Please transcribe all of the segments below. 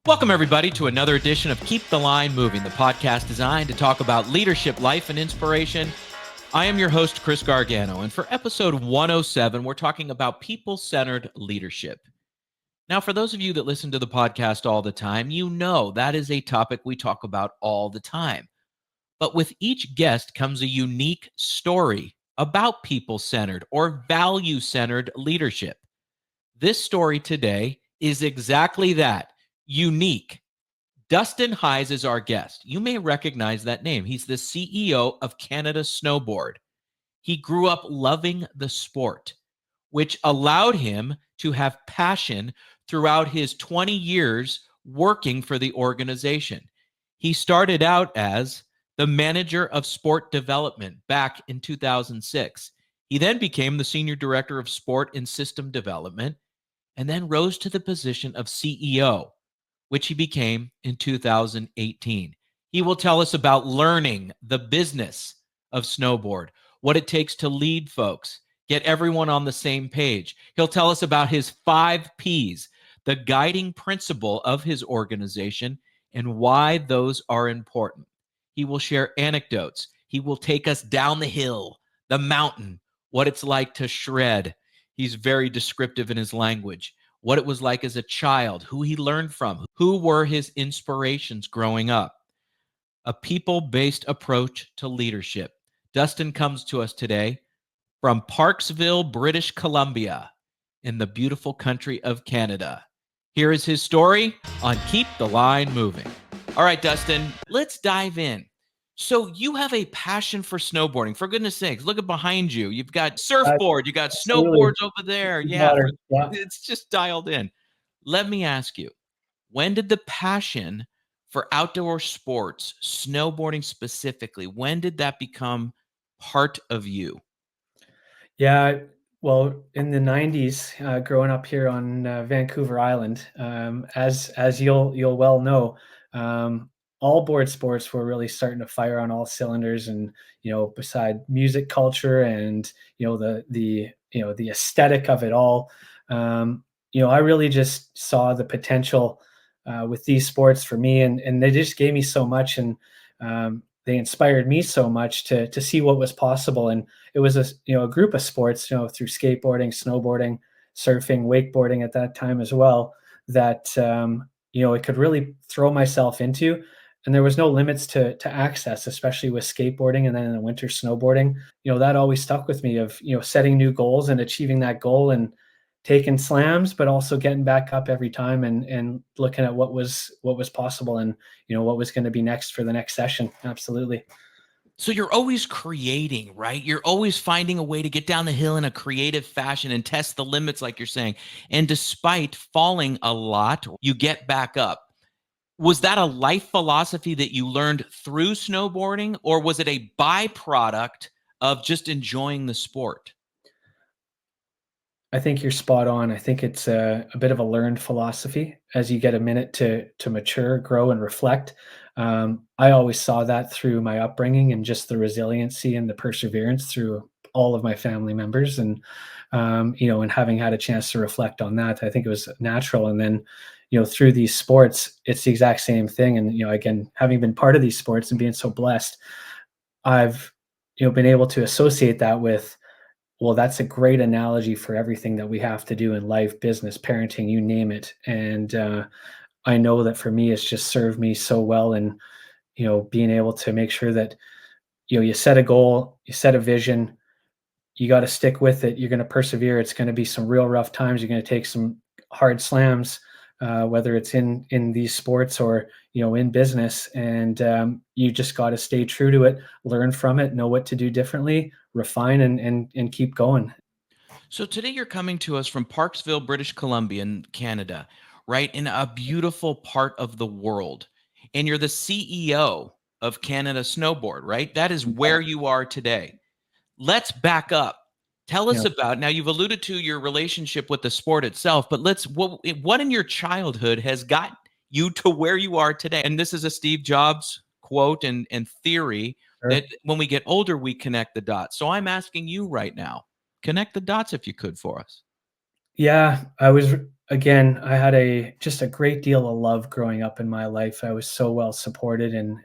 Welcome, everybody, to another edition of Keep the Line Moving, the podcast designed to talk about leadership, life, and inspiration. I am your host, Chris Gargano, and for episode 107, we're talking about people-centered leadership. Now, for those of you that listen to the podcast all the time, you know that is a topic we talk about all the time. But with each guest comes a unique story about people-centered or value-centered leadership. This story today is exactly that. Unique. Dustin Heise is our guest. You may recognize that name. He's the CEO of Canada Snowboard. He grew up loving the sport, which allowed him to have passion throughout his 20 years working for the organization. He started out as the manager of sport development back in 2006. He then became the senior director of sport and system development, and then rose to the position of CEO, which he became in 2018. He will tell us about learning the business of snowboard, what it takes to lead folks, get everyone on the same page. He'll tell us about his 5 Ps, the guiding principle of his organization, and why those are important. He will share anecdotes. He will take us down the hill, the mountain, what it's like to shred. He's very descriptive in his language, what it was like as a child, who he learned from, who were his inspirations growing up. A people-based approach to leadership. Dustin comes to us today from Parksville, British Columbia, in the beautiful country of Canada. Here is his story on Keep the Line Moving. All right, Dustin, let's dive in. So you have a passion for snowboarding. For goodness sakes, look at behind you. You've got surfboard, you got snowboards over there. Yeah, it's just dialed in. Let me ask you, when did the passion for outdoor sports, snowboarding specifically, when did that become part of you? Yeah, well, in the 90s, growing up here on Vancouver Island, as you'll well know, all board sports were really starting to fire on all cylinders, and beside music culture and the aesthetic of it all, I really just saw the potential with these sports for me, and they just gave me so much, and they inspired me so much to see what was possible. And it was a group of sports, through skateboarding, snowboarding, surfing, wakeboarding at that time as well, that it could really throw myself into. And there was no limits to access, especially with skateboarding, and then in the winter snowboarding. That always stuck with me, of setting new goals and achieving that goal, and taking slams, but also getting back up every time, and looking at what was possible, and what was going to be next for the next session. Absolutely. So you're always creating, right? You're always finding a way to get down the hill in a creative fashion and test the limits, like you're saying. And despite falling a lot, you get back up. Was that a life philosophy that you learned through snowboarding, or was it a byproduct of just enjoying the sport? I think you're spot on. I think it's a bit of a learned philosophy as you get a minute to mature, grow, and reflect. I always saw that through my upbringing, and just the resiliency and the perseverance through all of my family members, and and having had a chance to reflect on that, I think it was natural. And then, through these sports, it's the exact same thing. And again, having been part of these sports and being so blessed, I've been able to associate that with, well, that's a great analogy for everything that we have to do in life, business, parenting, you name it. And I know that for me, it's just served me so well. And being able to make sure that you set a goal, you set a vision, you got to stick with it. You're going to persevere. It's going to be some real rough times. You're going to take some hard slams, whether it's in these sports or in business. And you just got to stay true to it, learn from it, know what to do differently, refine, and keep going. So today you're coming to us from Parksville, British Columbia in Canada, right? In a beautiful part of the world. And you're the CEO of Canada Snowboard, right? That is where you are today. Let's back up. Tell us about, now you've alluded to your relationship with the sport itself, but what in your childhood has got you to where you are today? And this is a Steve Jobs quote and theory that when we get older, we connect the dots. So I'm asking you right now, connect the dots if you could for us. Yeah, I was again, I had just a great deal of love growing up in my life. I was so well supported, and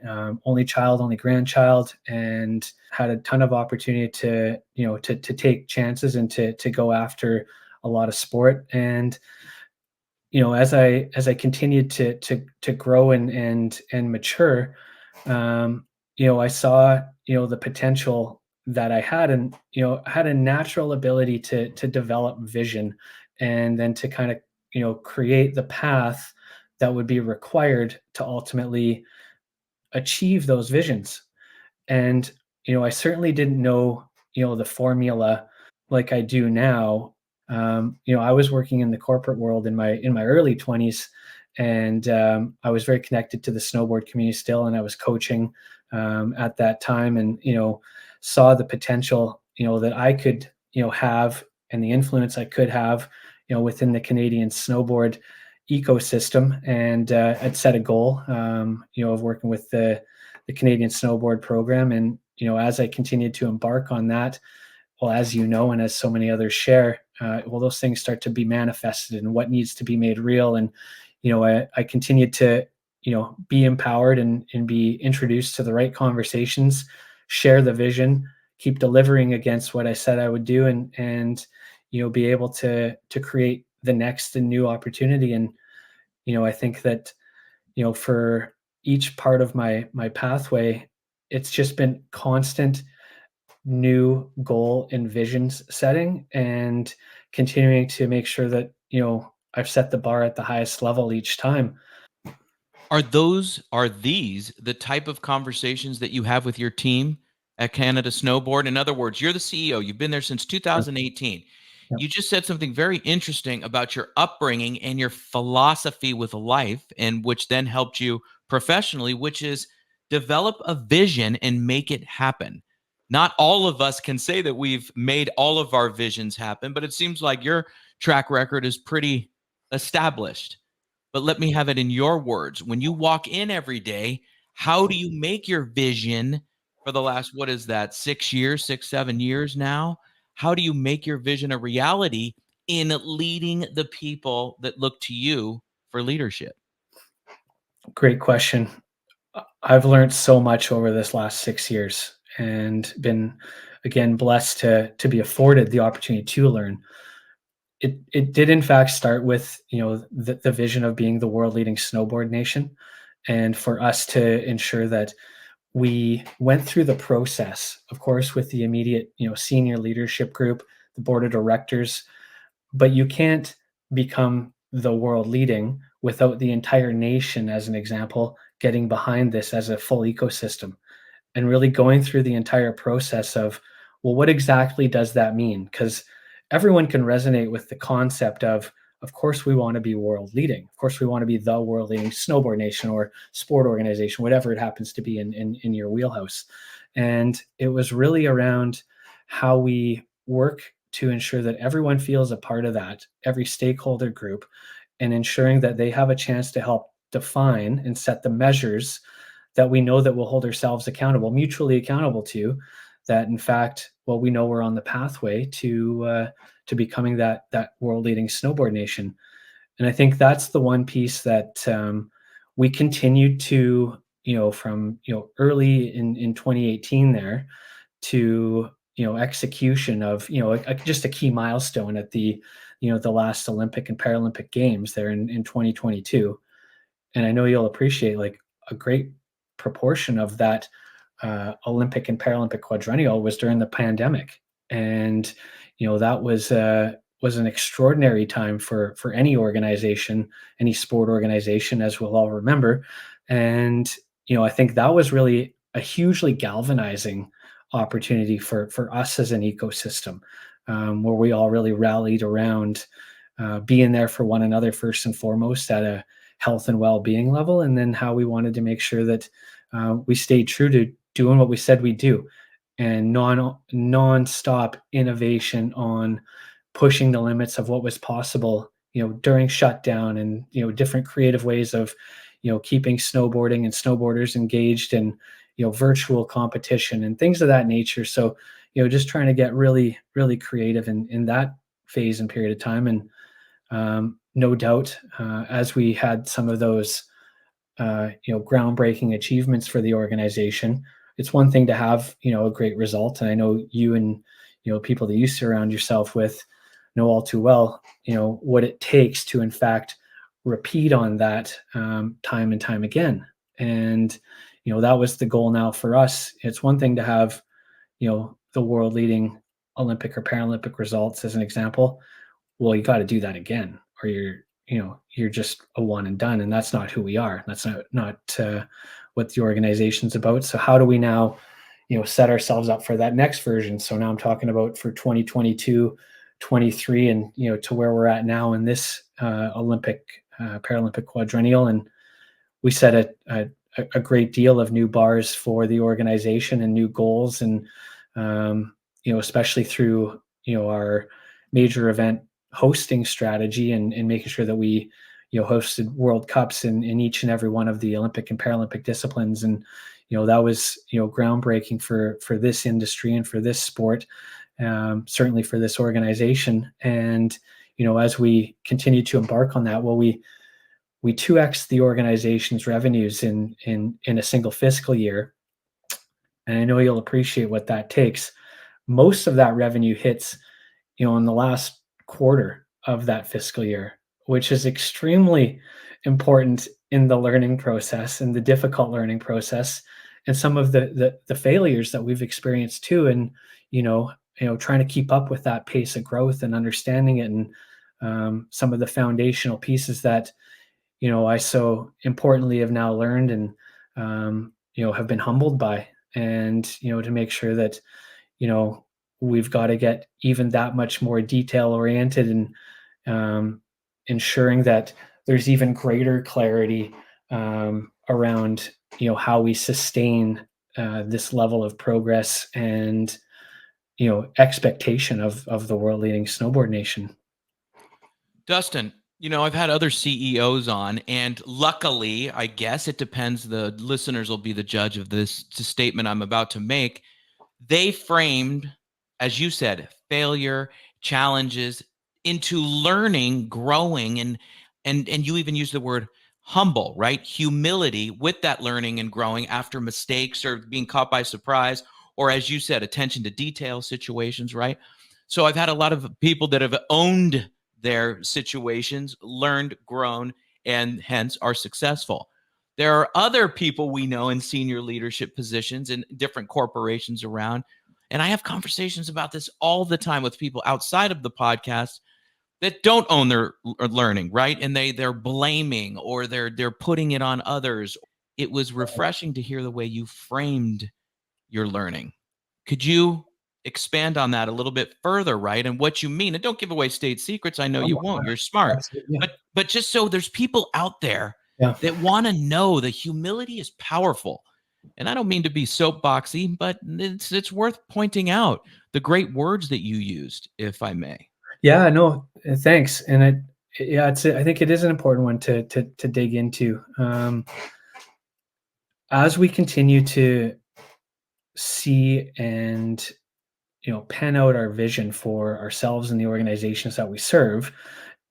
only child, only grandchild, and had a ton of opportunity to to take chances and to go after a lot of sport. And as I continued to grow and mature, I saw the potential that I had, and had a natural ability to develop vision, and then to kind of create the path that would be required to ultimately achieve those visions. And I certainly didn't know the formula like I do now. I was working in the corporate world in my early 20s, and I was very connected to the snowboard community still, and I was coaching at that time, and saw the potential that I could have, and the influence I could have within the Canadian snowboard ecosystem. And I'd set a goal of working with the Canadian Snowboard program. And as I continued to embark on that, well, as you know, and as so many others share, well, those things start to be manifested and what needs to be made real. And I continued to be empowered and be introduced to the right conversations, share the vision, keep delivering against what I said I would do, and be able to create the next and new opportunity. And I think that for each part of my pathway, it's just been constant new goal and visions setting, and continuing to make sure that I've set the bar at the highest level each time. Are these the type of conversations that you have with your team at Canada Snowboard? In other words, you're the CEO, you've been there since Yep, 2018. yep. You just said something very interesting about your upbringing and your philosophy with life, and which then helped you professionally, which is develop a vision and make it happen. Not all of us can say that we've made all of our visions happen, but it seems like your track record is pretty established. But let me have it in your words. When you walk in every day, how do you make your vision for the last, what is that, 6 years, 6, 7 years now? How do you make your vision a reality in leading the people that look to you for leadership? Great question. I've learned so much over this last 6 years, and been again blessed to be afforded the opportunity to learn. It did in fact start with the vision of being the world leading snowboard nation, and for us to ensure that we went through the process, of course, with the immediate senior leadership group, the board of directors. But you can't become the world leading without the entire nation, as an example, getting behind this as a full ecosystem, and really going through the entire process of, well, what exactly does that mean? Because everyone can resonate with the concept of course, we want to be world leading. Of course, we want to be the world leading snowboard nation or sport organization, whatever it happens to be in your wheelhouse. And it was really around how we work to ensure that everyone feels a part of that, every stakeholder group, and ensuring that they have a chance to help define and set the measures that we know that we'll hold ourselves accountable, mutually accountable to, that in fact, well, we know we're on the pathway to becoming that world leading snowboard nation. And I think that's the one piece that we continued to, from early in 2018 there, to execution of just a key milestone at the last Olympic and Paralympic Games there in 2022. And I know you'll appreciate, like, a great proportion of that Olympic and Paralympic quadrennial was during the pandemic. And that was an extraordinary time for any organization, any sport organization, as we'll all remember. And I think that was really a hugely galvanizing opportunity for us as an ecosystem, where we all really rallied around being there for one another first and foremost at a health and well-being level, and then how we wanted to make sure that we stayed true to doing what we said we do, and non-stop innovation on pushing the limits of what was possible during shutdown, and different creative ways of keeping snowboarding and snowboarders engaged, and virtual competition and things of that nature. So just trying to get really creative in that phase and period of time. And no doubt, as we had some of those groundbreaking achievements for the organization, it's one thing to have a great result, and I know you and people that you surround yourself with know all too well what it takes to in fact repeat on that time and time again. And that was the goal. Now for us, it's one thing to have the world leading Olympic or Paralympic results as an example. Well, you got to do that again, or you're just a one and done, and that's not who we are. That's not what the organization's about. So how do we now set ourselves up for that next version? So now I'm talking about for 2022, 23, and to where we're at now in this Olympic Paralympic quadrennial. And we set a great deal of new bars for the organization and new goals, and especially through our major event hosting strategy, and making sure that we hosted World Cups in each and every one of the Olympic and Paralympic disciplines. And that was groundbreaking for this industry and for this sport, certainly for this organization. And as we continue to embark on that, well, we 2x the organization's revenues in a single fiscal year. And I know you'll appreciate what that takes. Most of that revenue hits in the last quarter of that fiscal year, which is extremely important in the learning process and the difficult learning process, and some of the failures that we've experienced too. And trying to keep up with that pace of growth and understanding it, and some of the foundational pieces that I so importantly have now learned, and have been humbled by, and to make sure that we've got to get even that much more detail oriented, and ensuring that there's even greater clarity around how we sustain this level of progress and expectation of the world leading snowboard nation. Dustin, I've had other CEOs on, and luckily, I guess it depends, the listeners will be the judge of this statement I'm about to make. They framed, as you said, failure, challenges into learning, growing, and you even use the word humble, right? Humility with that learning and growing after mistakes or being caught by surprise, or as you said, attention to detail situations, right? So I've had a lot of people that have owned their situations, learned, grown, and hence are successful. There are other people we know in senior leadership positions in different corporations around. And I have conversations about this all the time with people outside of the podcast that don't own their learning, right? And they're blaming, or they're putting it on others. It was refreshing to hear the way you framed your learning. Could you expand on that a little bit further, right? And what you mean? And don't give away state secrets. I know you won't. You're smart. Absolutely, yeah. But just so there's people out there Yeah. that want to know that humility is powerful. And I don't mean to be soapboxy, but it's worth pointing out the great words that you used, if I may. Yeah, no, thanks. And I think it is an important one to dig into. As we continue to see and pen out our vision for ourselves and the organizations that we serve,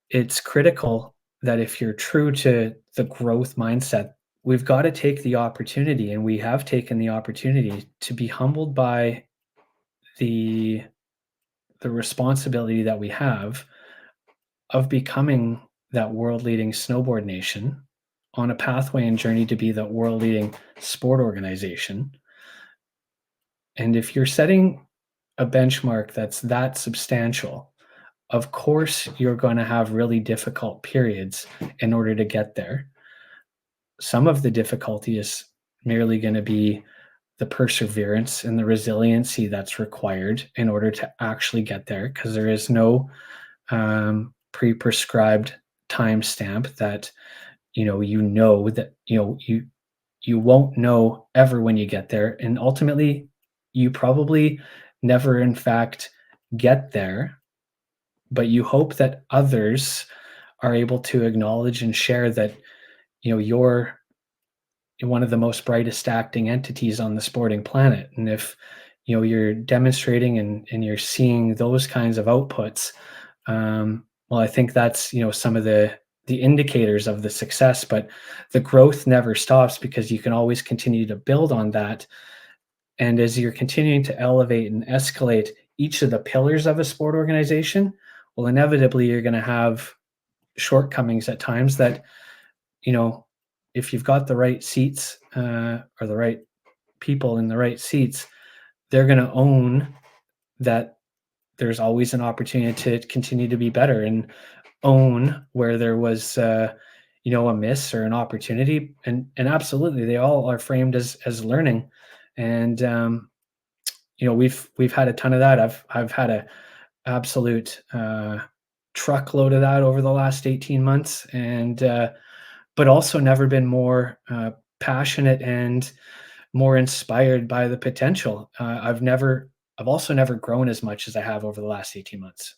it's critical that if you're true to the growth mindset, we've got to take the opportunity, and we have taken the opportunity to be humbled by the responsibility that we have of becoming that world leading snowboard nation on a pathway and journey to be the world leading sport organization. And if you're setting a benchmark that's that substantial, of course you're going to have really difficult periods in order to get there. Some of the difficulty is merely going to be the perseverance and the resiliency that's required in order to actually get there, because there is no pre-prescribed timestamp that that you won't know ever when you get there, and ultimately you probably never in fact get there, but you hope that others are able to acknowledge and share that you're one of the most brightest acting entities on the sporting planet. And if you're demonstrating and you're seeing those kinds of outputs, Well, I think that's, some of the indicators of the success, but the growth never stops because you can always continue to build on that. And as you're continuing to elevate and escalate each of the pillars of a sport organization, well, inevitably you're going to have shortcomings at times that, you know, if you've got the right seats or the right people in the right seats, they're going to own that there's always an opportunity to continue to be better and own where there was a miss or an opportunity, and absolutely they all are framed as learning. And we've had a ton of that. I've had a absolute truckload of that over the last 18 months, and but also never been more passionate and more inspired by the potential. I've also never grown as much as I have over the last 18 months.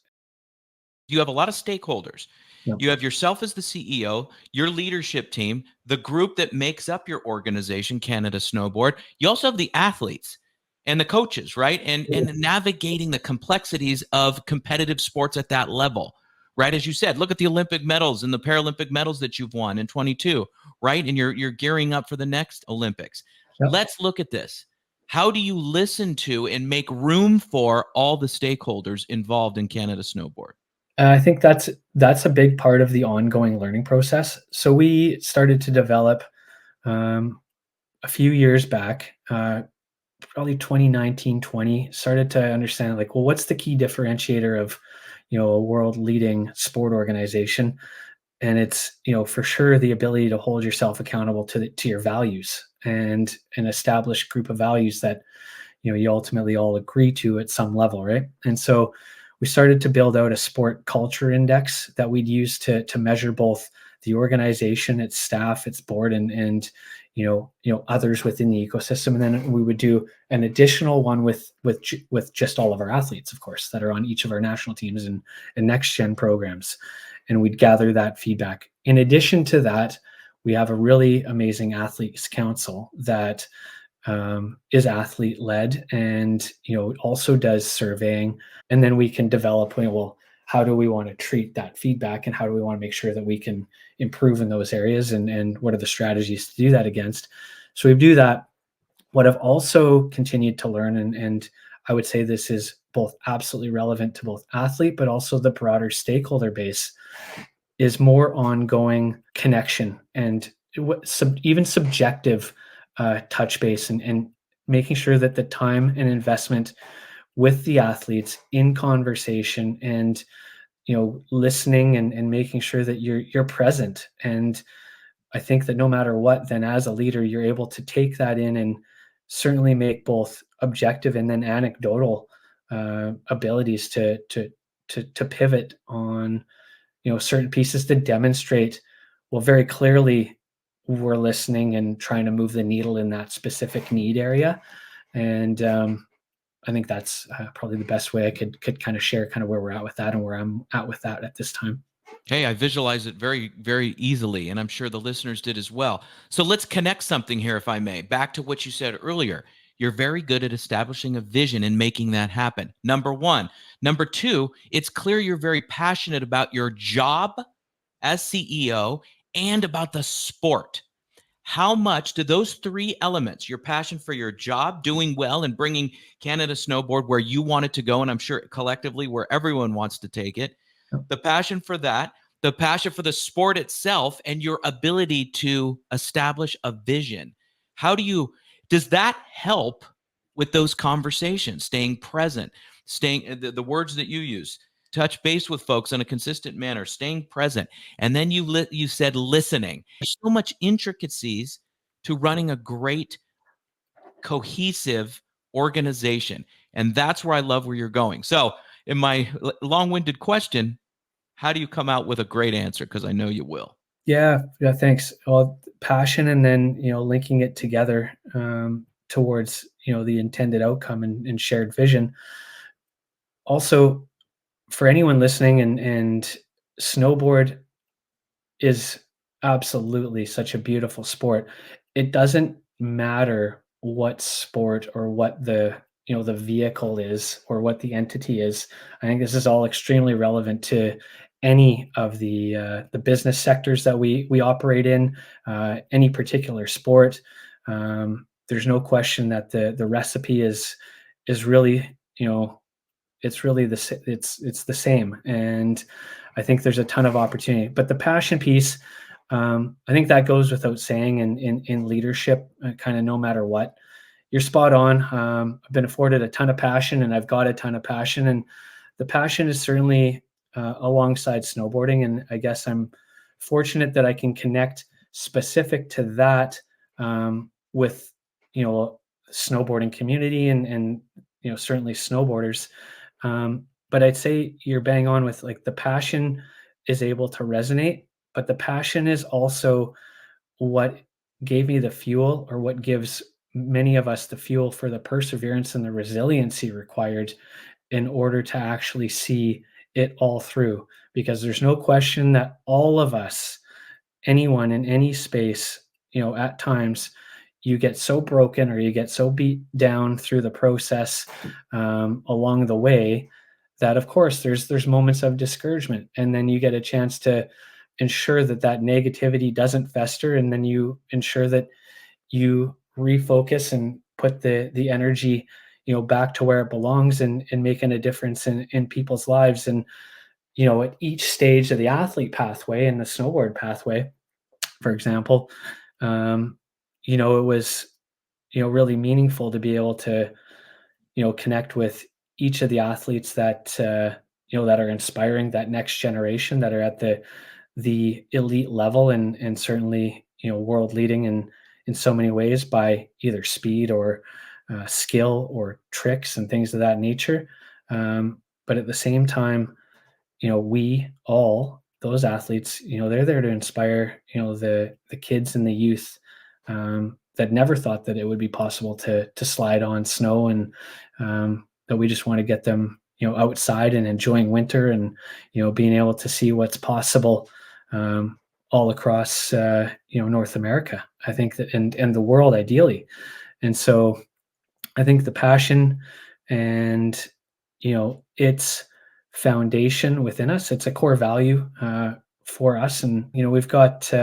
You have a lot of stakeholders. Yeah. You have yourself as the CEO, your leadership team, the group that makes up your organization, Canada Snowboard. You also have the athletes and the coaches, right? And navigating the complexities of competitive sports at that level, right? As you said, look at the Olympic medals and the Paralympic medals that you've won in 22, right? And you're gearing up for the next Olympics. Yep. Let's look at this. How do you listen to and make room for all the stakeholders involved in Canada Snowboard? I think that's a big part of the ongoing learning process. So we started to develop um, a few years back, probably 2019, 20, started to understand like, well, what's the key differentiator of, a world leading sport organization? And it's, for sure the ability to hold yourself accountable to your values and an established group of values that you ultimately all agree to at some level, right? And so we started to build out a sport culture index that we'd use to measure both the organization, its staff, its board, and others within the ecosystem. And then we would do an additional one with just all of our athletes, of course, that are on each of our national teams and next gen programs. And we'd gather that feedback. In addition to that, we have a really amazing athletes council that is athlete led, and also does surveying. And then we can develop, well, how do we want to treat that feedback, and how do we want to make sure that we can improve in those areas, and what are the strategies to do that against? So we do that. What I've also continued to learn, and I would say this is both absolutely relevant to both athlete but also the broader stakeholder base, is more ongoing connection and even subjective touch base, and making sure that the time and investment with the athletes in conversation and listening, and making sure that you're present. And I think that no matter what, then as a leader, you're able to take that in and certainly make both objective and then anecdotal abilities to pivot on certain pieces to demonstrate, well, very clearly we're listening and trying to move the needle in that specific need area. And I think that's probably the best way I could kind of share kind of where we're at with that and where I'm at with that at this time. Hey, I visualize it very, very easily, and I'm sure the listeners did as well. So let's connect something here, if I may. Back to what you said earlier. You're very good at establishing a vision and making that happen. Number one. Number two, it's clear you're very passionate about your job as CEO and about the sport. How much do those three elements, your passion for your job, doing well, and bringing Canada Snowboard where you want it to go, and I'm sure collectively where everyone wants to take it, the passion for that, the passion for the sport itself, and your ability to establish a vision. Does that help with those conversations, staying present, staying, the words that you use, touch base with folks in a consistent manner, staying present. And then you said listening. There's so much intricacies to running a great, cohesive organization. And that's where I love where you're going. So in my long-winded question, how do you come out with a great answer? Because I know you will. Yeah, thanks. Well, passion, and then linking it together towards the intended outcome and shared vision. Also, for anyone listening, and snowboard is absolutely such a beautiful sport. It doesn't matter what sport or what the vehicle is or what the entity is. I think this is all extremely relevant to any of the business sectors that we operate in, any particular sport. There's no question that the recipe is really, it's really it's the same, and I think there's a ton of opportunity. But the passion piece, I think that goes without saying in leadership, kind of no matter what. You're spot on. I've been afforded a ton of passion, and I've got a ton of passion, and the passion is certainly alongside snowboarding. And I guess I'm fortunate that I can connect specific to that with snowboarding community and certainly snowboarders. But I'd say you're bang on with like the passion is able to resonate, but the passion is also what gave me the fuel, or what gives many of us the fuel for the perseverance and the resiliency required in order to actually see it all through. Because there's no question that all of us, anyone in any space, at times you get so broken or you get so beat down through the process along the way that of course there's moments of discouragement, and then you get a chance to ensure that that negativity doesn't fester, and then you ensure that you refocus and put the energy back to where it belongs, and making a difference in people's lives. And at each stage of the athlete pathway and the snowboard pathway, for example, it was really meaningful to be able to connect with each of the athletes that that are inspiring that next generation, that are at the elite level, and certainly world leading in so many ways by either speed or skill or tricks and things of that nature. But at the same time, we all those athletes, they're there to inspire the kids and the youth that never thought that it would be possible to slide on snow, and that we just want to get them outside and enjoying winter, and being able to see what's possible all across North America, I think, that and the world ideally. And so I think the passion and its foundation within us, it's a core value for us. And we've got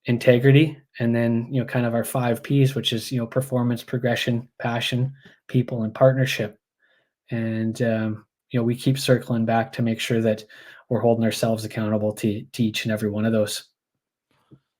integrity, and then kind of our 5 Ps, which is performance, progression, passion, people, and partnership. And we keep circling back to make sure that we're holding ourselves accountable to each and every one of those.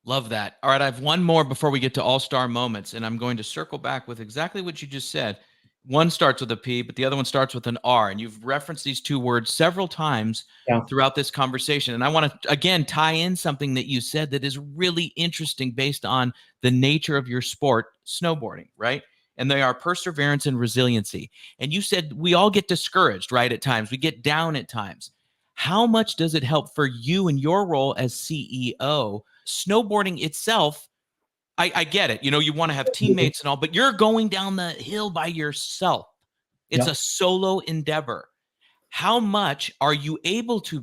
Love that. All right, I have one more before we get to all-star moments, and I'm going to circle back with exactly what you just said. One starts with a P, but the other one starts with an R, and you've referenced these two words several times Yeah. throughout this conversation. And I want to, again, tie in something that you said that is really interesting based on the nature of your sport, snowboarding, right? And they are perseverance and resiliency. And you said we all get discouraged, right, at times. We get down at times. How much does it help for you in your role as CEO? Snowboarding itself, I get it. You want to have teammates and all, but you're going down the hill by yourself. It's Yeah. a solo endeavor. How much are you able to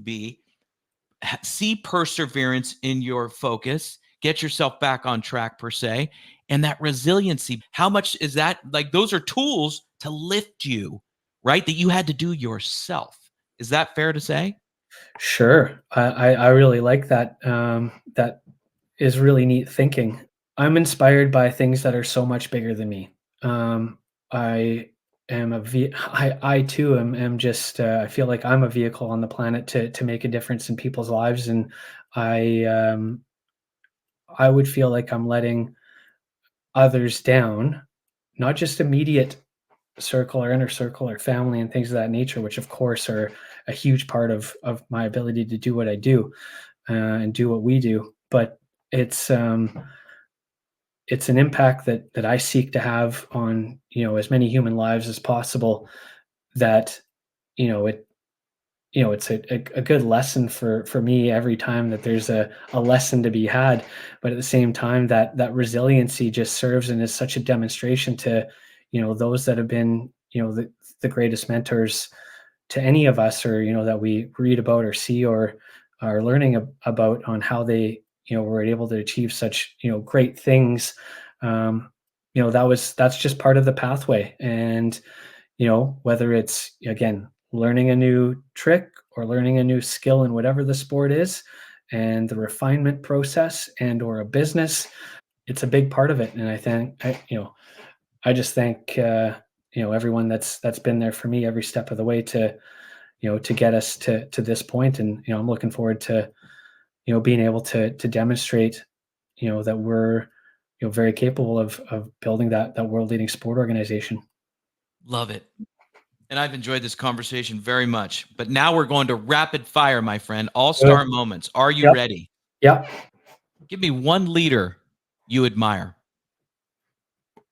see perseverance in your focus, get yourself back on track per se, and that resiliency? How much is that? Like, those are tools to lift you, right? That you had to do yourself. Is that fair to say? Sure. I really like that. That is really neat thinking. I'm inspired by things that are so much bigger than me. I am I too am just I feel like I'm a vehicle on the planet to make a difference in people's lives, and I I would feel like I'm letting others down, not just immediate circle or inner circle or family and things of that nature, which of course are a huge part of my ability to do what I do and do what we do. But it's it's an impact that I seek to have on as many human lives as possible. That it it's a good lesson for me every time that there's a lesson to be had. But at the same time, that resiliency just serves and is such a demonstration to those that have been the greatest mentors to any of us, or that we read about or see or are learning about, on how they were able to achieve such great things. That's just part of the pathway. And whether it's again learning a new trick, or learning a new skill in whatever the sport is, and the refinement process and or a business, it's a big part of it. And I think I just thank everyone that's been there for me every step of the way to to get us to this point. And I'm looking forward to being able to demonstrate that we're very capable of building that world leading sport organization. Love it. And I've enjoyed this conversation very much. But now we're going to rapid fire, my friend. All-star moments. Are you Yep. ready? Yep. Give me one leader you admire.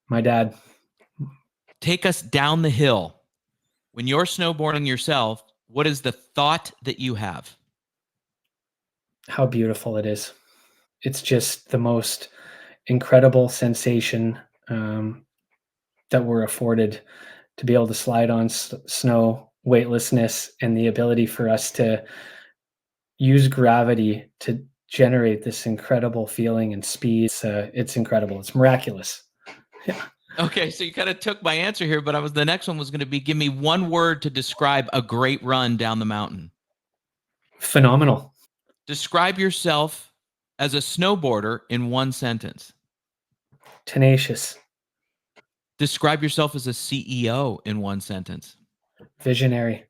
My dad. Take us down the hill. When you're snowboarding yourself, what is the thought that you have? How beautiful it is. It's just the most incredible sensation that we're afforded to be able to slide on snow, weightlessness, and the ability for us to use gravity to generate this incredible feeling and speed. It's incredible. It's miraculous. Yeah. Okay, so you kind of took my answer here, but the next one was going to be, give me one word to describe a great run down the mountain. Phenomenal. Describe yourself as a snowboarder in one sentence. Tenacious. Describe yourself as a CEO in one sentence. Visionary.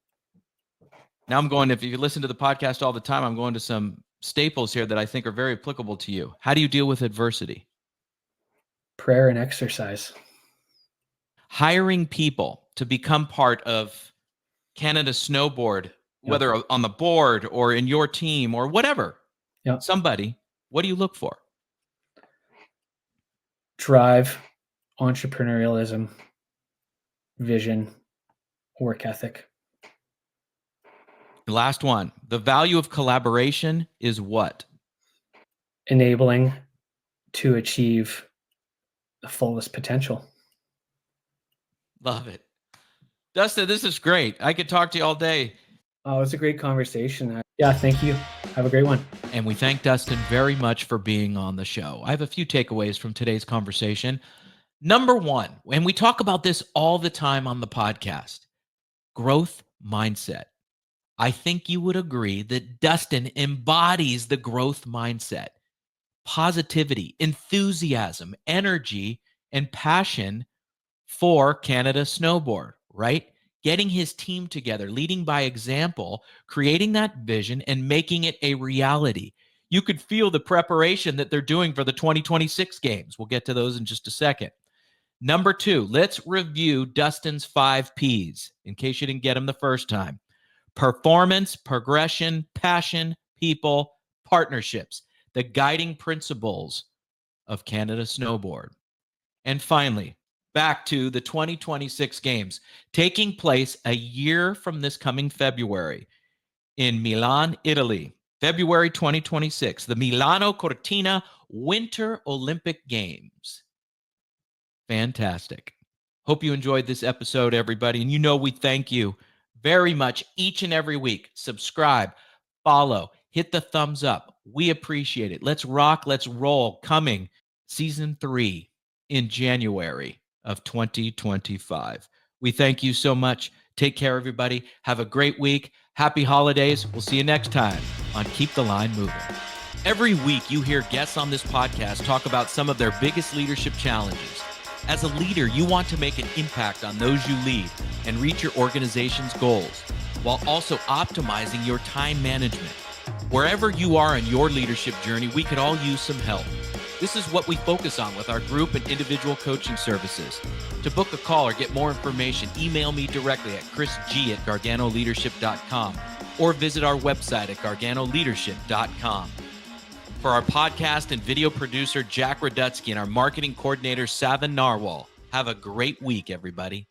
Now I'm going, if you listen to the podcast all the time, I'm going to some staples here that I think are very applicable to you. How do you deal with adversity? Prayer and exercise. Hiring people to become part of Canada Snowboard, whether on the board or in your team or whatever, somebody, what do you look for? Drive, entrepreneurialism, vision, work ethic. Last one. The value of collaboration is what? Enabling to achieve the fullest potential. Love it. Dustin, this is great. I could talk to you all day. Oh, it's a great conversation. Yeah, thank you. Have a great one. And we thank Dustin very much for being on the show. I have a few takeaways from today's conversation. Number one, and we talk about this all the time on the podcast, growth mindset. I think you would agree that Dustin embodies the growth mindset, positivity, enthusiasm, energy, and passion for Canada Snowboard, right? Getting his team together, leading by example, creating that vision and making it a reality. You could feel the preparation that they're doing for the 2026 games. We'll get to those in just a second. Number two, let's review Dustin's 5 Ps in case you didn't get them the first time. Performance, progression, passion, people, partnerships, the guiding principles of Canada Snowboard. And finally, back to the 2026 games taking place a year from this coming February in Milan, Italy. February 2026, the Milano Cortina Winter Olympic Games. Fantastic. Hope you enjoyed this episode, everybody. And we thank you very much each and every week. Subscribe, follow, hit the thumbs up. We appreciate it. Let's rock, let's roll. Coming season 3 in January of 2025. We thank you so much. Take care, everybody. Have a great week. Happy holidays. We'll see you next time on Keep the Line Moving. Every week, you hear guests on this podcast talk about some of their biggest leadership challenges. As a leader, you want to make an impact on those you lead and reach your organization's goals, while also optimizing your time management. Wherever you are in your leadership journey, we could all use some help. This is what we focus on with our group and individual coaching services. To book a call or get more information, email me directly at chrisg@garganoleadership.com or visit our website at garganoleadership.com. For our podcast and video producer, Jack Radutsky, and our marketing coordinator, Savin Narwal, have a great week, everybody.